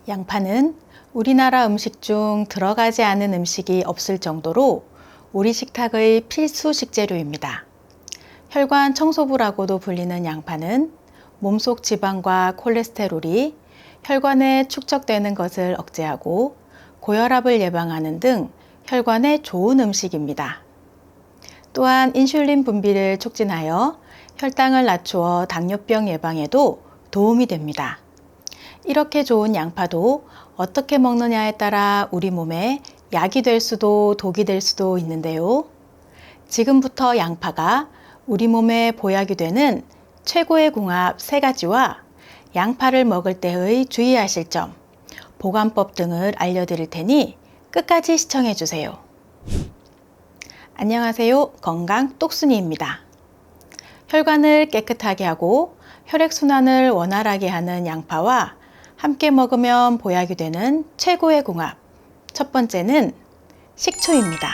양파는 우리나라 음식 중 들어가지 않은 음식이 없을 정도로 우리 식탁의 필수 식재료입니다. 혈관 청소부라고도 불리는 양파는 몸속 지방과 콜레스테롤이 혈관에 축적되는 것을 억제하고 고혈압을 예방하는 등 혈관에 좋은 음식입니다. 또한 인슐린 분비를 촉진하여 혈당을 낮추어 당뇨병 예방에도 도움이 됩니다. 이렇게 좋은 양파도 어떻게 먹느냐에 따라 우리 몸에 약이 될 수도 독이 될 수도 있는데요. 지금부터 양파가 우리 몸에 보약이 되는 최고의 궁합 3가지와 양파를 먹을 때의 주의하실 점, 보관법 등을 알려드릴 테니 끝까지 시청해 주세요. 안녕하세요. 건강 똑순이입니다. 혈관을 깨끗하게 하고 혈액순환을 원활하게 하는 양파와 함께 먹으면 보약이 되는 최고의 궁합. 첫 번째는 식초입니다.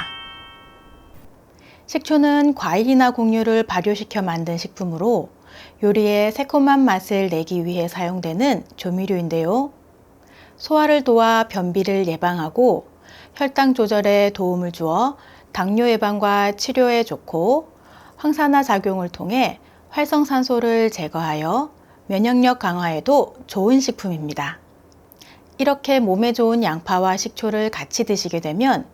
식초는 과일이나 곡류를 발효시켜 만든 식품으로 요리에 새콤한 맛을 내기 위해 사용되는 조미료인데요. 소화를 도와 변비를 예방하고 혈당 조절에 도움을 주어 당뇨 예방과 치료에 좋고 항산화 작용을 통해 활성산소를 제거하여 면역력 강화에도 좋은 식품입니다. 이렇게 몸에 좋은 양파와 식초를 같이 드시게 되면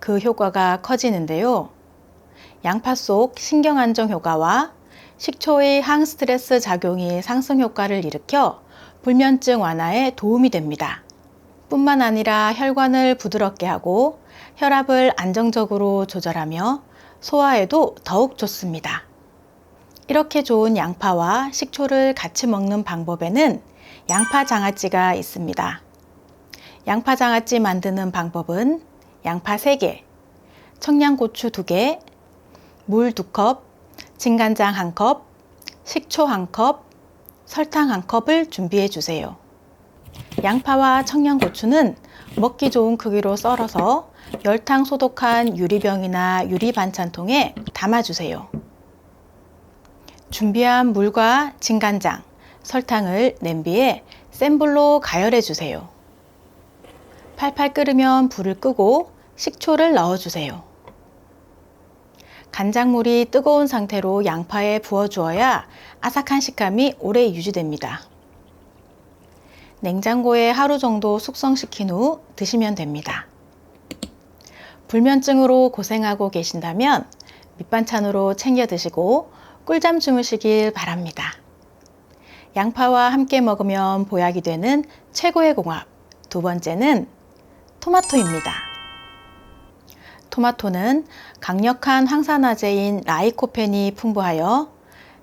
그 효과가 커지는데요. 양파 속 신경안정 효과와 식초의 항스트레스 작용이 상승 효과를 일으켜 불면증 완화에 도움이 됩니다. 뿐만 아니라 혈관을 부드럽게 하고 혈압을 안정적으로 조절하며 소화에도 더욱 좋습니다. 이렇게 좋은 양파와 식초를 같이 먹는 방법에는 양파 장아찌가 있습니다. 양파 장아찌 만드는 방법은 양파 3개, 청양고추 2개, 물 2컵, 진간장 1컵, 식초 1컵, 설탕 1컵을 준비해 주세요. 양파와 청양고추는 먹기 좋은 크기로 썰어서 열탕 소독한 유리병이나 유리반찬통에 담아주세요. 준비한 물과 진간장, 설탕을 냄비에 센 불로 가열해 주세요. 팔팔 끓으면 불을 끄고 식초를 넣어주세요. 간장물이 뜨거운 상태로 양파에 부어주어야 아삭한 식감이 오래 유지됩니다. 냉장고에 하루 정도 숙성시킨 후 드시면 됩니다. 불면증으로 고생하고 계신다면 밑반찬으로 챙겨 드시고 꿀잠 주무시길 바랍니다. 양파와 함께 먹으면 보약이 되는 최고의 궁합. 두 번째는 토마토입니다. 토마토는 강력한 항산화제인 라이코펜이 풍부하여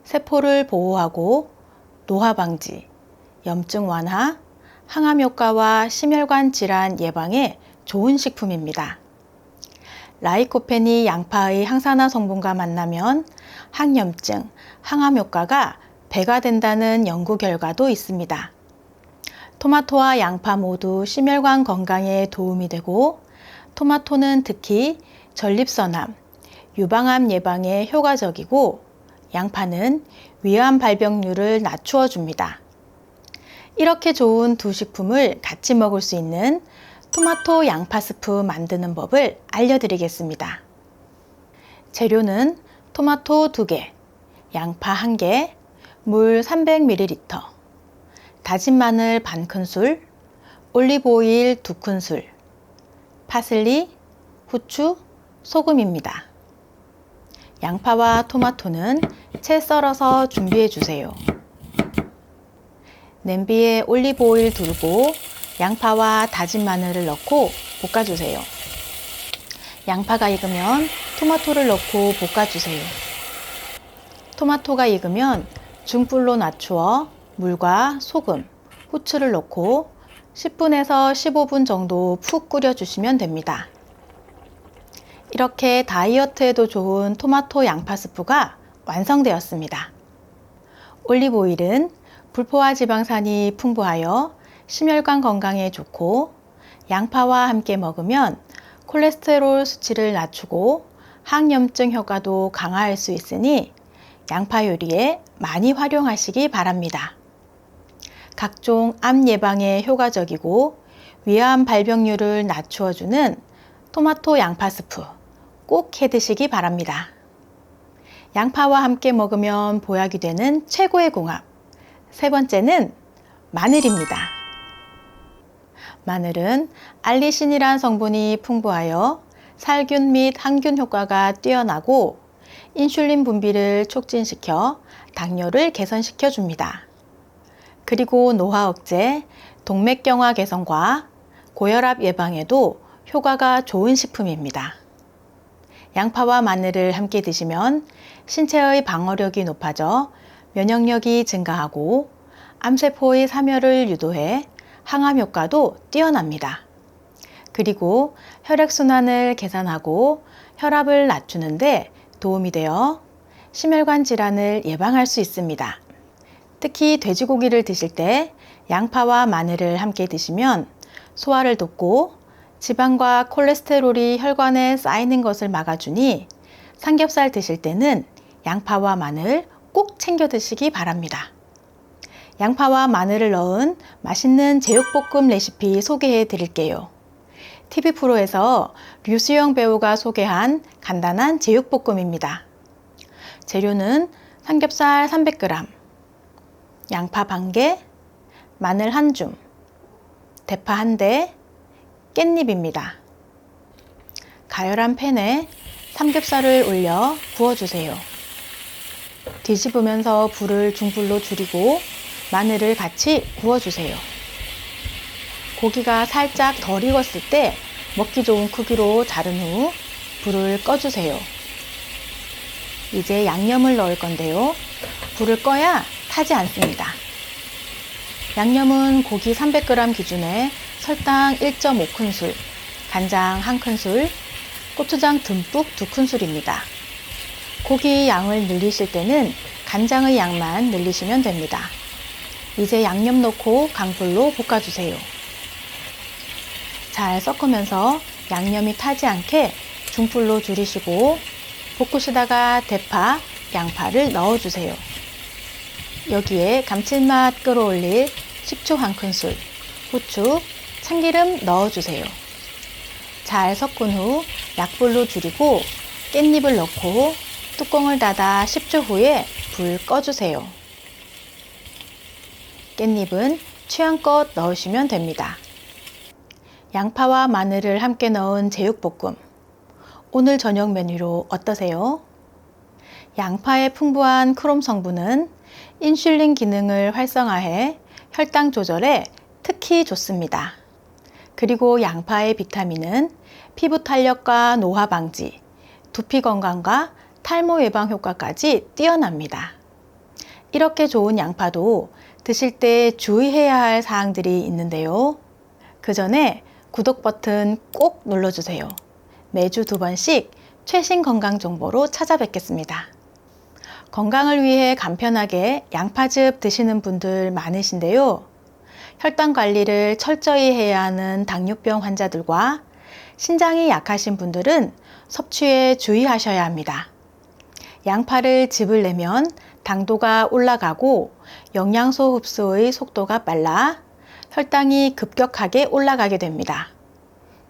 세포를 보호하고 노화 방지, 염증 완화, 항암 효과와 심혈관 질환 예방에 좋은 식품입니다. 라이코펜이 양파의 항산화 성분과 만나면 항염증, 항암 효과가 배가 된다는 연구 결과도 있습니다. 토마토와 양파 모두 심혈관 건강에 도움이 되고 토마토는 특히 전립선암, 유방암 예방에 효과적이고 양파는 위암 발병률을 낮추어 줍니다. 이렇게 좋은 두 식품을 같이 먹을 수 있는 토마토 양파 스프 만드는 법을 알려드리겠습니다. 재료는 토마토 2개, 양파 1개, 물 300ml, 다진 마늘 반 큰술, 올리브오일 2큰술, 파슬리, 후추, 소금입니다. 양파와 토마토는 채 썰어서 준비해 주세요. 냄비에 올리브오일 두르고 양파와 다진 마늘을 넣고 볶아주세요. 양파가 익으면 토마토를 넣고 볶아주세요. 토마토가 익으면 중불로 낮추어 물과 소금, 후추를 넣고 10분에서 15분 정도 푹 끓여주시면 됩니다. 이렇게 다이어트에도 좋은 토마토 양파 스프가 완성되었습니다. 올리브오일은 불포화 지방산이 풍부하여 심혈관 건강에 좋고 양파와 함께 먹으면 콜레스테롤 수치를 낮추고 항염증 효과도 강화할 수 있으니 양파 요리에 많이 활용하시기 바랍니다. 각종 암 예방에 효과적이고 위암 발병률을 낮추어주는 토마토 양파 스프 꼭 해드시기 바랍니다. 양파와 함께 먹으면 보약이 되는 최고의 궁합. 세 번째는 마늘입니다. 마늘은 알리신이란 성분이 풍부하여 살균 및 항균 효과가 뛰어나고 인슐린 분비를 촉진시켜 당뇨를 개선시켜 줍니다. 그리고 노화 억제, 동맥경화 개선과 고혈압 예방에도 효과가 좋은 식품입니다. 양파와 마늘을 함께 드시면 신체의 방어력이 높아져 면역력이 증가하고 암세포의 사멸을 유도해 항암 효과도 뛰어납니다. 그리고 혈액순환을 개선하고 혈압을 낮추는데 도움이 되어 심혈관 질환을 예방할 수 있습니다. 특히 돼지고기를 드실 때 양파와 마늘을 함께 드시면 소화를 돕고 지방과 콜레스테롤이 혈관에 쌓이는 것을 막아주니 삼겹살 드실 때는 양파와 마늘 꼭 챙겨 드시기 바랍니다. 양파와 마늘을 넣은 맛있는 제육볶음 레시피 소개해 드릴게요. TV 프로에서 류수영 배우가 소개한 간단한 제육볶음입니다. 재료는 삼겹살 300g, 양파 반개, 마늘 1줌, 대파 1대, 깻잎입니다. 가열한 팬에 삼겹살을 올려 구워주세요. 뒤집으면서 불을 중불로 줄이고 마늘을 같이 구워주세요. 고기가 살짝 덜 익었을 때 먹기 좋은 크기로 자른 후 불을 꺼주세요. 이제 양념을 넣을 건데요. 불을 꺼야 타지 않습니다. 양념은 고기 300g 기준에 설탕 1.5큰술, 간장 1큰술, 고추장 듬뿍 2큰술입니다. 고기 양을 늘리실 때는 간장의 양만 늘리시면 됩니다. 이제 양념 넣고 강불로 볶아주세요. 잘 섞으면서 양념이 타지 않게 중불로 줄이시고 볶으시다가 대파, 양파를 넣어주세요. 여기에 감칠맛 끌어올릴 식초 1큰술, 후추, 참기름 넣어주세요. 잘 섞은 후 약불로 줄이고 깻잎을 넣고 뚜껑을 닫아 10초 후에 불 꺼주세요. 깻잎은 취향껏 넣으시면 됩니다. 양파와 마늘을 함께 넣은 제육볶음. 오늘 저녁 메뉴로 어떠세요? 양파의 풍부한 크롬 성분은 인슐린 기능을 활성화해 혈당 조절에 특히 좋습니다. 그리고 양파의 비타민은 피부 탄력과 노화 방지, 두피 건강과 탈모 예방 효과까지 뛰어납니다. 이렇게 좋은 양파도 드실 때 주의해야 할 사항들이 있는데요. 그 전에 구독 버튼 꼭 눌러주세요. 매주 2번씩 최신 건강 정보로 찾아뵙겠습니다. 건강을 위해 간편하게 양파즙 드시는 분들 많으신데요. 혈당 관리를 철저히 해야 하는 당뇨병 환자들과 신장이 약하신 분들은 섭취에 주의하셔야 합니다. 양파를 즙을 내면 당도가 올라가고 영양소 흡수의 속도가 빨라 혈당이 급격하게 올라가게 됩니다.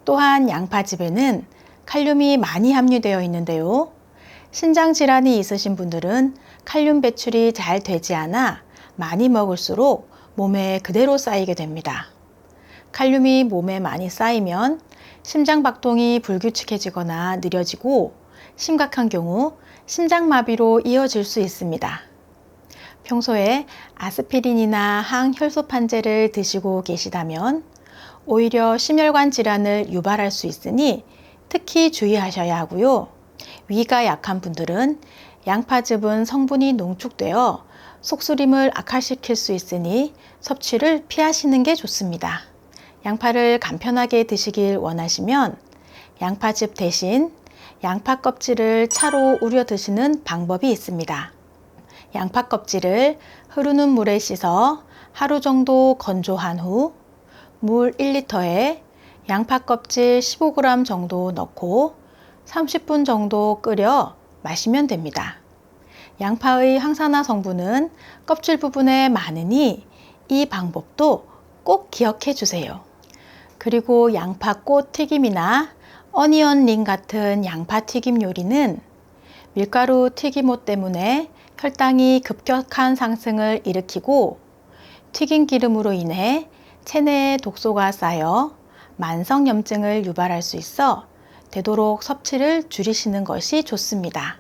또한 양파즙에는 칼륨이 많이 함유되어 있는데요. 신장 질환이 있으신 분들은 칼륨 배출이 잘 되지 않아 많이 먹을수록 몸에 그대로 쌓이게 됩니다. 칼륨이 몸에 많이 쌓이면 심장박동이 불규칙해지거나 느려지고 심각한 경우 심장마비로 이어질 수 있습니다. 평소에 아스피린이나 항혈소판제를 드시고 계시다면 오히려 심혈관 질환을 유발할 수 있으니 특히 주의하셔야 하고요. 위가 약한 분들은 양파즙은 성분이 농축되어 속쓰림을 악화시킬 수 있으니 섭취를 피하시는 게 좋습니다. 양파를 간편하게 드시길 원하시면 양파즙 대신 양파 껍질을 차로 우려 드시는 방법이 있습니다. 양파 껍질을 흐르는 물에 씻어 하루 정도 건조한 후 물 1리터에 양파 껍질 15g 정도 넣고 30분 정도 끓여 마시면 됩니다. 양파의 항산화 성분은 껍질 부분에 많으니 이 방법도 꼭 기억해 주세요. 그리고 양파꽃 튀김이나 어니언 링 같은 양파 튀김 요리는 밀가루 튀김옷 때문에 혈당이 급격한 상승을 일으키고 튀긴 기름으로 인해 체내에 독소가 쌓여 만성염증을 유발할 수 있어 되도록 섭취를 줄이시는 것이 좋습니다.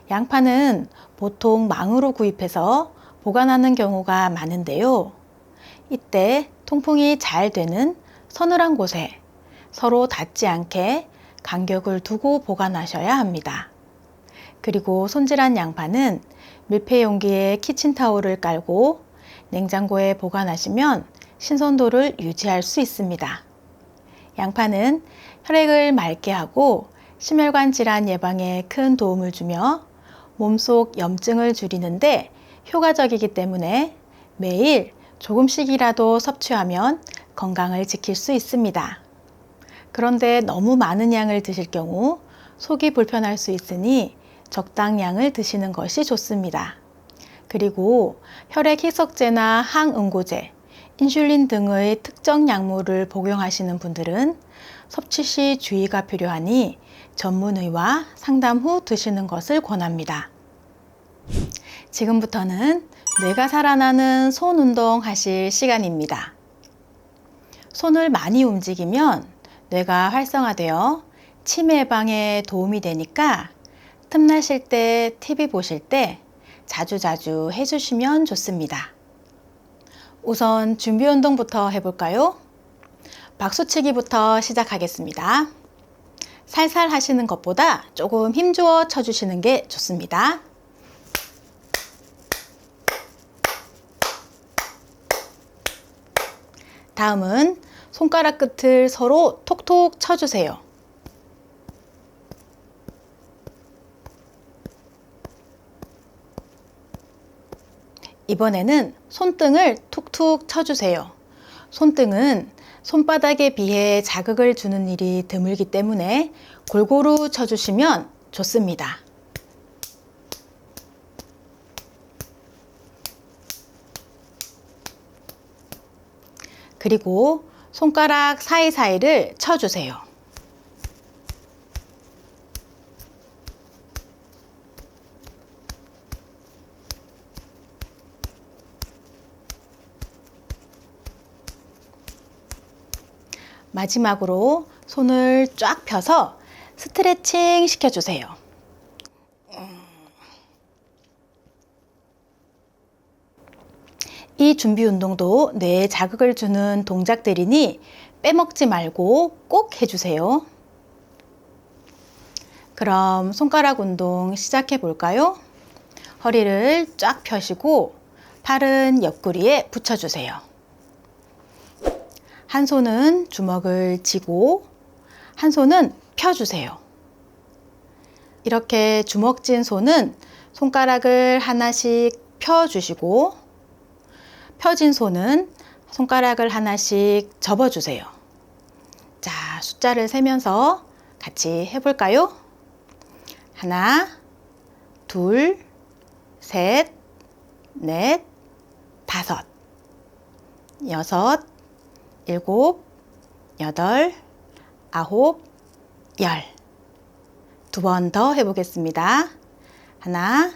양파는 보통 망으로 구입해서 보관하는 경우가 많은데요. 이때 통풍이 잘 되는 서늘한 곳에 서로 닿지 않게 간격을 두고 보관하셔야 합니다. 그리고 손질한 양파는 밀폐 용기에 키친타올을 깔고 냉장고에 보관하시면 신선도를 유지할 수 있습니다. 양파는 혈액을 맑게 하고 심혈관 질환 예방에 큰 도움을 주며 몸속 염증을 줄이는데 효과적이기 때문에 매일 조금씩이라도 섭취하면 건강을 지킬 수 있습니다. 그런데 너무 많은 양을 드실 경우 속이 불편할 수 있으니 적당량을 드시는 것이 좋습니다. 그리고 혈액 희석제나 항응고제, 인슐린 등의 특정 약물을 복용하시는 분들은 섭취 시 주의가 필요하니 전문의와 상담 후 드시는 것을 권합니다. 지금부터는 뇌가 살아나는 손 운동 하실 시간입니다. 손을 많이 움직이면 뇌가 활성화되어 치매 예방에 도움이 되니까 틈나실 때, TV 보실 때 자주자주 해주시면 좋습니다. 우선 준비 운동부터 해볼까요? 박수치기부터 시작하겠습니다. 살살 하시는 것보다 조금 힘주어 쳐주시는 게 좋습니다. 다음은 손가락 끝을 서로 톡톡 쳐주세요. 이번에는 손등을 툭툭 쳐주세요. 손등은 손바닥에 비해 자극을 주는 일이 드물기 때문에 골고루 쳐주시면 좋습니다. 그리고 손가락 사이사이를 쳐주세요. 마지막으로 손을 쫙 펴서 스트레칭 시켜주세요. 이 준비 운동도 뇌에 자극을 주는 동작들이니 빼먹지 말고 꼭 해주세요. 그럼 손가락 운동 시작해 볼까요? 허리를 쫙 펴시고 팔은 옆구리에 붙여주세요. 한 손은 주먹을 쥐고 한 손은 펴주세요. 이렇게 주먹 쥔 손은 손가락을 하나씩 펴주시고 펴진 손은 손가락을 하나씩 접어주세요. 자, 숫자를 세면서 같이 해볼까요? 하나, 둘, 셋, 넷, 다섯, 여섯, 일곱, 여덟, 아홉, 열. 두 번 더 해보겠습니다. 하나,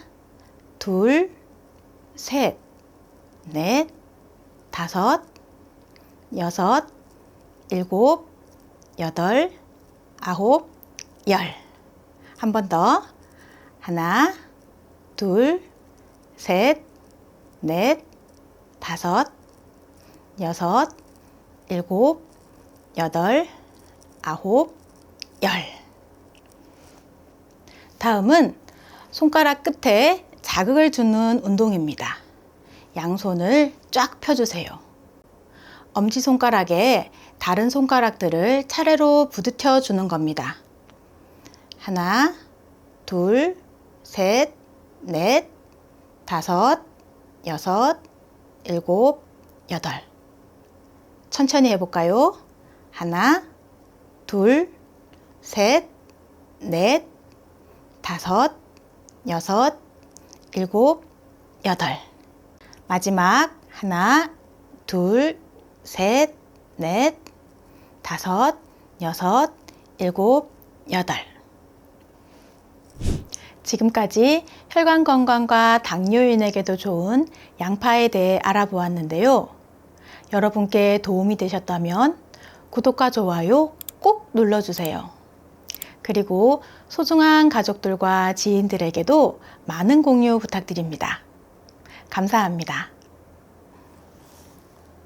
둘, 셋, 넷, 다섯, 여섯, 일곱, 여덟, 아홉, 열. 한 번 더. 하나, 둘, 셋, 넷, 다섯, 여섯, 일곱, 여덟, 아홉, 열. 다음은 손가락 끝에 자극을 주는 운동입니다. 양손을 쫙 펴주세요. 엄지손가락에 다른 손가락들을 차례로 부딪혀 주는 겁니다. 하나, 둘, 셋, 넷, 다섯, 여섯, 일곱, 여덟. 천천히 해볼까요? 하나, 둘, 셋, 넷, 다섯, 여섯, 일곱, 여덟. 마지막 하나, 둘, 셋, 넷, 5, 6, 7, 8. 지금까지 혈관 건강과 당뇨인에게도 좋은 양파에 대해 알아보았는데요. 여러분께 도움이 되셨다면 구독과 좋아요 꼭 눌러주세요. 그리고 소중한 가족들과 지인들에게도 많은 공유 부탁드립니다. 감사합니다.